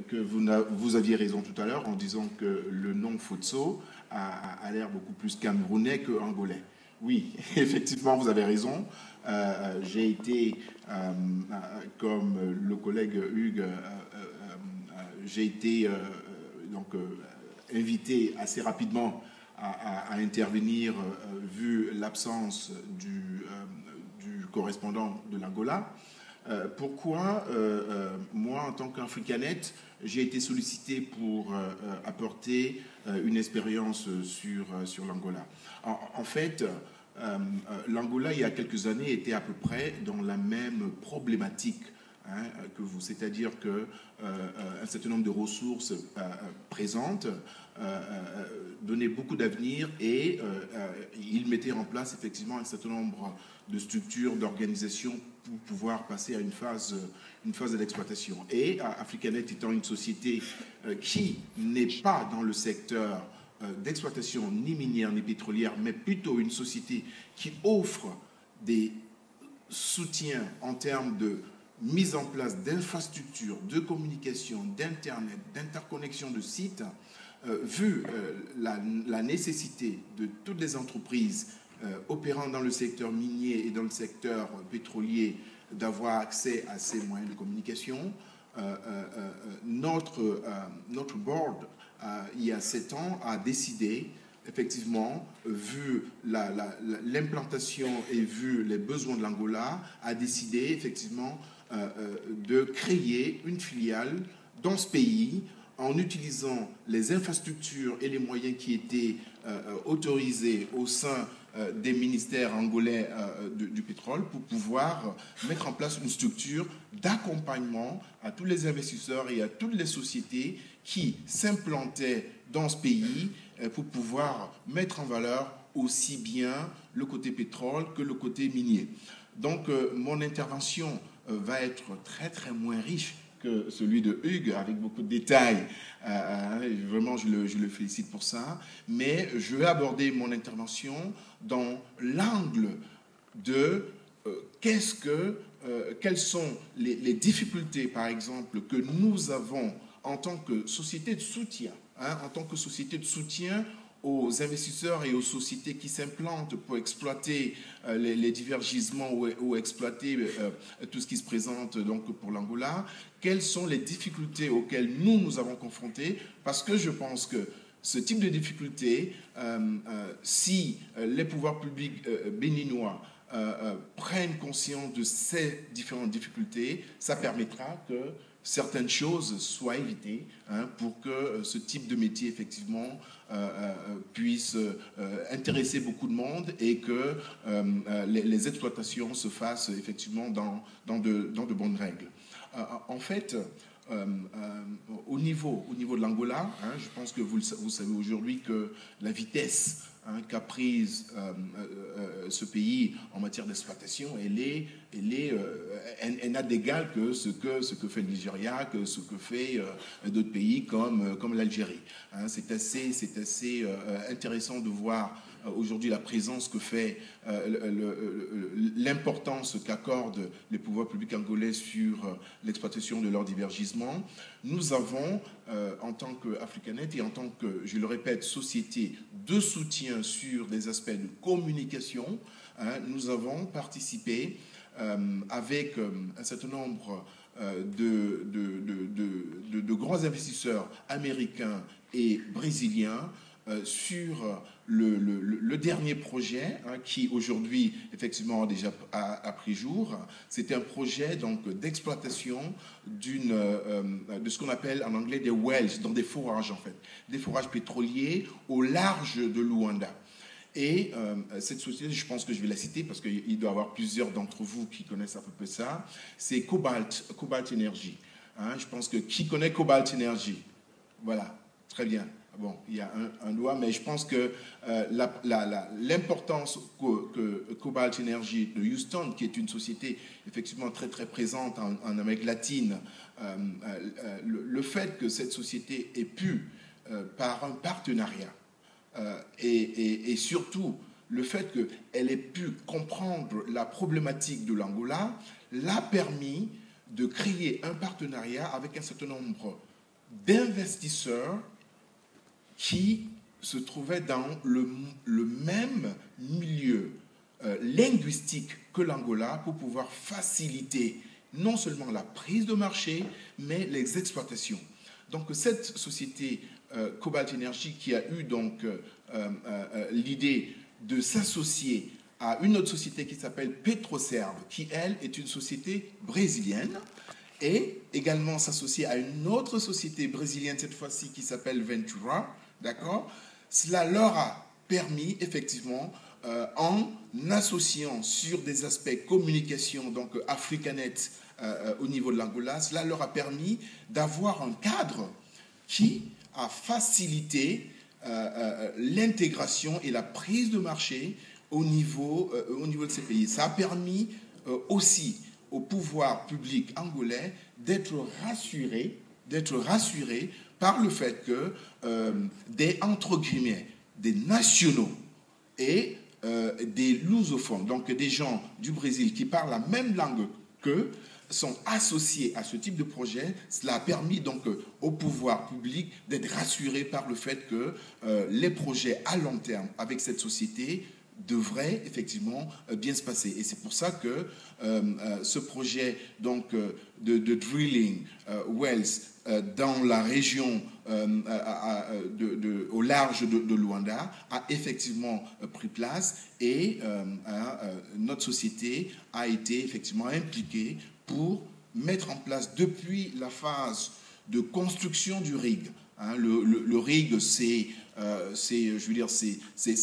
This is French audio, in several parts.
que vous aviez raison tout à l'heure en disant que le nom Futso a l'air beaucoup plus camerounais que angolais. Oui, effectivement, vous avez raison. J'ai été, comme le collègue Hugues, j'ai été invité assez rapidement à intervenir vu l'absence du correspondant de l'Angola. Pourquoi moi, en tant qu'Africanet, j'ai été sollicité pour apporter une expérience sur l'Angola. En fait, l'Angola, il y a quelques années, était à peu près dans la même problématique que vous, c'est-à-dire qu'un certain nombre de ressources présentes donnaient beaucoup d'avenir et il mettait en place effectivement un certain nombre de structures, d'organisations pour pouvoir passer à une phase d'exploitation. Et Africanet étant une société qui n'est pas dans le secteur d'exploitation ni minière ni pétrolière, mais plutôt une société qui offre des soutiens en termes de mise en place d'infrastructures, de communication, d'Internet, d'interconnexion de sites, vu la nécessité de toutes les entreprises opérant dans le secteur minier et dans le secteur pétrolier d'avoir accès à ces moyens de communication, notre board, il y a 7 ans, a décidé, effectivement, vu l'implantation et vu les besoins de l'Angola, a décidé, effectivement, de créer une filiale dans ce pays en utilisant les infrastructures et les moyens qui étaient autorisés au sein des ministères angolais du pétrole pour pouvoir mettre en place une structure d'accompagnement à tous les investisseurs et à toutes les sociétés qui s'implantaient dans ce pays pour pouvoir mettre en valeur aussi bien le côté pétrole que le côté minier. Donc mon intervention va être très très moins riche que celui de Hugues, avec beaucoup de détails. Vraiment, je le félicite pour ça. Mais je vais aborder mon intervention dans l'angle de quelles sont les difficultés, par exemple, que nous avons en tant que société de soutien, en tant que société de soutien aux investisseurs et aux sociétés qui s'implantent pour exploiter les divers gisements ou exploiter tout ce qui se présente donc pour l'Angola. Quelles sont les difficultés auxquelles nous avons confrontés? Parce que je pense que ce type de difficultés, si les pouvoirs publics béninois prennent conscience de ces différentes difficultés, ça permettra que certaines choses soient évitées pour que ce type de métier, effectivement, puisse intéresser beaucoup de monde et que les exploitations se fassent, effectivement, dans de bonnes règles. En fait, au niveau de l'Angola, je pense que vous savez aujourd'hui que la vitesse qu'a prise ce pays en matière d'exploitation, elle n'a d'égal que ce que fait le Nigeria, que ce que fait d'autres pays comme l'Algérie. C'est assez intéressant de voir aujourd'hui la présence que fait, l'importance qu'accordent les pouvoirs publics angolais sur l'exploitation de leurs divers gisements. Nous avons, en tant qu'Africanet et en tant que, je le répète, société de soutien sur des aspects de communication, nous avons participé avec un certain nombre de grands investisseurs américains et brésiliens sur le dernier projet qui aujourd'hui effectivement déjà a pris jour. C'était un projet donc d'exploitation de ce qu'on appelle en anglais des wells, dans des forages en fait, des forages pétroliers au large de Luanda. Et cette société, je pense que je vais la citer parce qu'il doit y avoir plusieurs d'entre vous qui connaissent à peu près ça, c'est Cobalt Energy. Je pense que qui connaît Cobalt Energy? Voilà, très bien. Bon, il y a un doigt, mais je pense que l'importance que Cobalt Energy de Houston, qui est une société effectivement très très présente en Amérique latine, le fait que cette société ait pu, par un partenariat, et surtout le fait qu'elle ait pu comprendre la problématique de l'Angola, l'a permis de créer un partenariat avec un certain nombre d'investisseurs qui se trouvaient dans le même milieu linguistique que l'Angola pour pouvoir faciliter non seulement la prise de marché, mais les exploitations. Donc cette société Cobalt Energy qui a eu donc l'idée de s'associer à une autre société qui s'appelle Petroserve, qui elle est une société brésilienne, et également s'associer à une autre société brésilienne cette fois-ci qui s'appelle Ventura, d'accord? Cela leur a permis effectivement en associant sur des aspects communication, donc Africanet au niveau de l'Angola, cela leur a permis d'avoir un cadre qui a facilité l'intégration et la prise de marché au niveau de ces pays. Ça a permis aussi au pouvoir public angolais d'être rassuré par le fait que entre guillemets, des nationaux et des lusophones, donc des gens du Brésil qui parlent la même langue qu'eux, sont associés à ce type de projet. Cela a permis donc au pouvoir public d'être rassuré par le fait que les projets à long terme avec cette société devraient effectivement bien se passer. Et c'est pour ça que ce projet donc, de drilling wells dans la région au large de Luanda a effectivement pris place et notre société a été effectivement impliquée pour mettre en place depuis la phase de construction du rig. Hein, le rig, c'est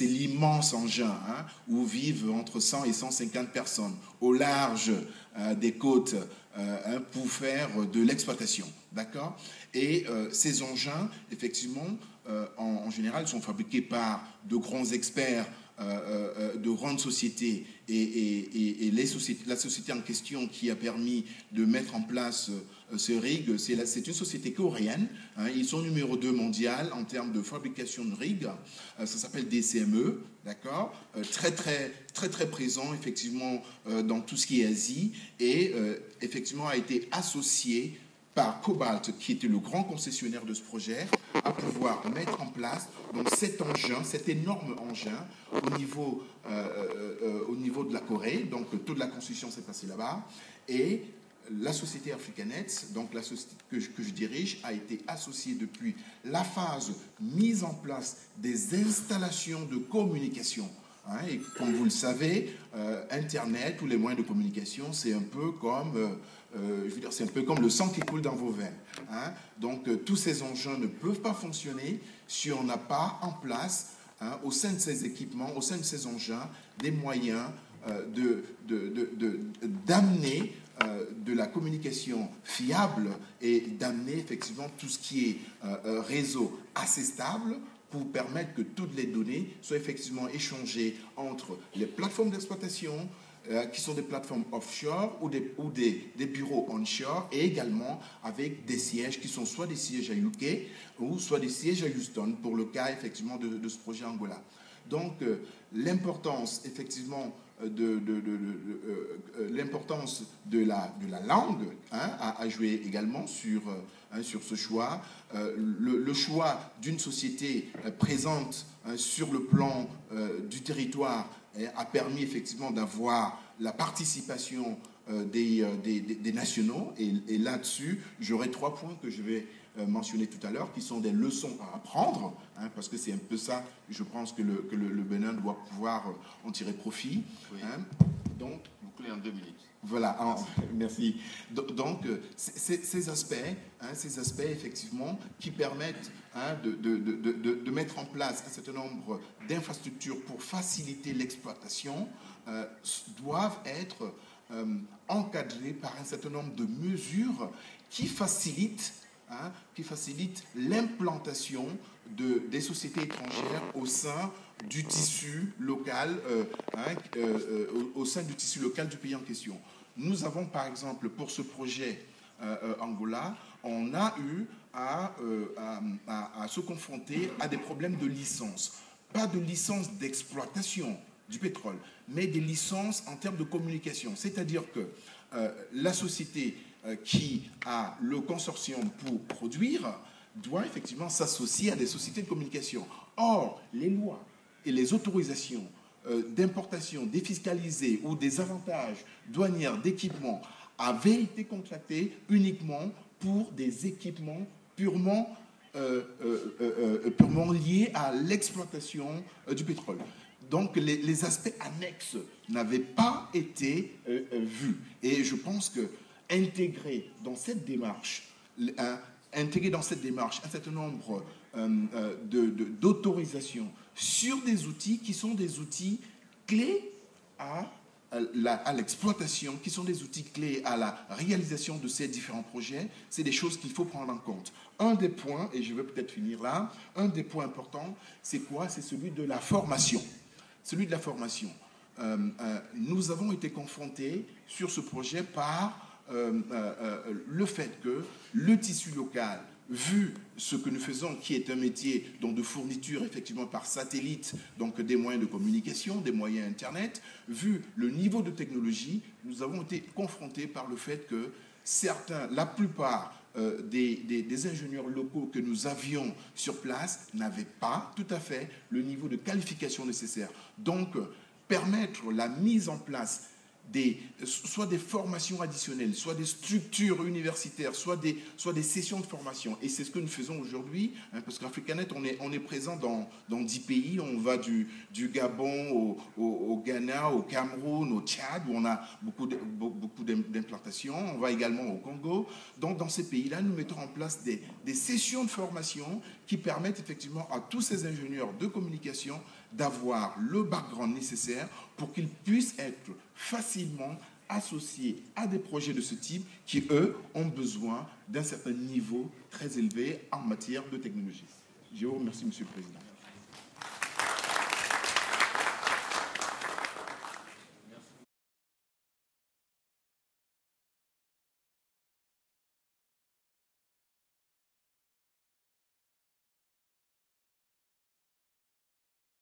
l'immense engin où vivent entre 100 et 150 personnes au large des côtes pour faire de l'exploitation. D'accord ? Et ces engins, effectivement, en général, sont fabriqués par de grands experts de grandes sociétés et la société en question qui a permis de mettre en place ce rig, c'est une société coréenne. Hein, ils sont numéro 2 mondial en termes de fabrication de rig. Ça s'appelle DCME, d'accord, très présent effectivement dans tout ce qui est Asie et effectivement a été associé par Cobalt, qui était le grand concessionnaire de ce projet, à pouvoir mettre en place donc, cet engin, cet énorme engin au niveau de la Corée. Donc toute la construction s'est passée là-bas. Et la société Africanet, donc la société que je dirige, a été associée depuis la phase mise en place des installations de communication. Hein, et comme vous le savez, Internet ou les moyens de communication, c'est un peu comme... c'est un peu comme le sang qui coule dans vos veines. Hein. Donc, tous ces engins ne peuvent pas fonctionner si on n'a pas en place, au sein de ces équipements, au sein de ces engins, des moyens d'amener de la communication fiable et d'amener effectivement tout ce qui est réseau assez stable pour permettre que toutes les données soient effectivement échangées entre les plateformes d'exploitation, qui sont des plateformes offshore ou des bureaux onshore et également avec des sièges qui sont soit des sièges à UK ou soit des sièges à Houston pour le cas effectivement de ce projet Angola. Donc l'importance effectivement l'importance de la langue a joué également sur ce choix. Le choix d'une société présente sur le plan du territoire a permis effectivement d'avoir la participation des nationaux. Et là-dessus, j'aurai 3 points que je vais mentionner tout à l'heure, qui sont des leçons à apprendre, parce que c'est un peu ça, je pense que le Bénin doit pouvoir en tirer profit. Oui. Donc, vous clés en 2 minutes. Voilà, merci. Donc, ces aspects, effectivement, qui permettent de mettre en place un certain nombre d'infrastructures pour faciliter l'exploitation, doivent être encadrés par un certain nombre de mesures qui facilitent l'implantation des sociétés étrangères au sein du tissu local, au sein du tissu local du pays en question. Nous avons par exemple pour ce projet Angola, on a eu à se confronter à des problèmes de licence. Pas de licence d'exploitation du pétrole, mais des licences en termes de communication. C'est-à-dire que la société qui a le consortium pour produire doit effectivement s'associer à des sociétés de communication. Or, les lois et les autorisations d'importation défiscalisées ou des avantages douaniers d'équipement avaient été contractés uniquement pour des équipements purement liés à l'exploitation du pétrole. Donc, les aspects annexes n'avaient pas été vus. Et je pense que intégrer dans cette démarche un certain nombre d'autorisations sur des outils qui sont des outils clés à l'exploitation, qui sont des outils clés à la réalisation de ces différents projets, c'est des choses qu'il faut prendre en compte. Un des points, et je vais peut-être finir là, un des points importants, c'est quoi? C'est celui de la formation. Celui de la formation. Nous avons été confrontés sur ce projet par le fait que le tissu local, vu ce que nous faisons, qui est un métier donc de fourniture effectivement par satellite, donc des moyens de communication, des moyens Internet, vu le niveau de technologie, nous avons été confrontés par le fait que la plupart des ingénieurs locaux que nous avions sur place n'avaient pas tout à fait le niveau de qualification nécessaire. Donc, permettre la mise en place soit des formations additionnelles, soit des structures universitaires, soit des sessions de formation. Et c'est ce que nous faisons aujourd'hui, hein, parce qu'Africanet, on est présent dans 10 pays. On va du Gabon au Ghana, au Cameroun, au Tchad, où on a beaucoup d'implantations. On va également au Congo. Donc, dans ces pays-là, nous mettons en place des sessions de formation qui permettent effectivement à tous ces ingénieurs de communication d'avoir le background nécessaire pour qu'ils puissent être facilement associés à des projets de ce type qui, eux, ont besoin d'un certain niveau très élevé en matière de technologie. Je vous remercie, Monsieur le Président.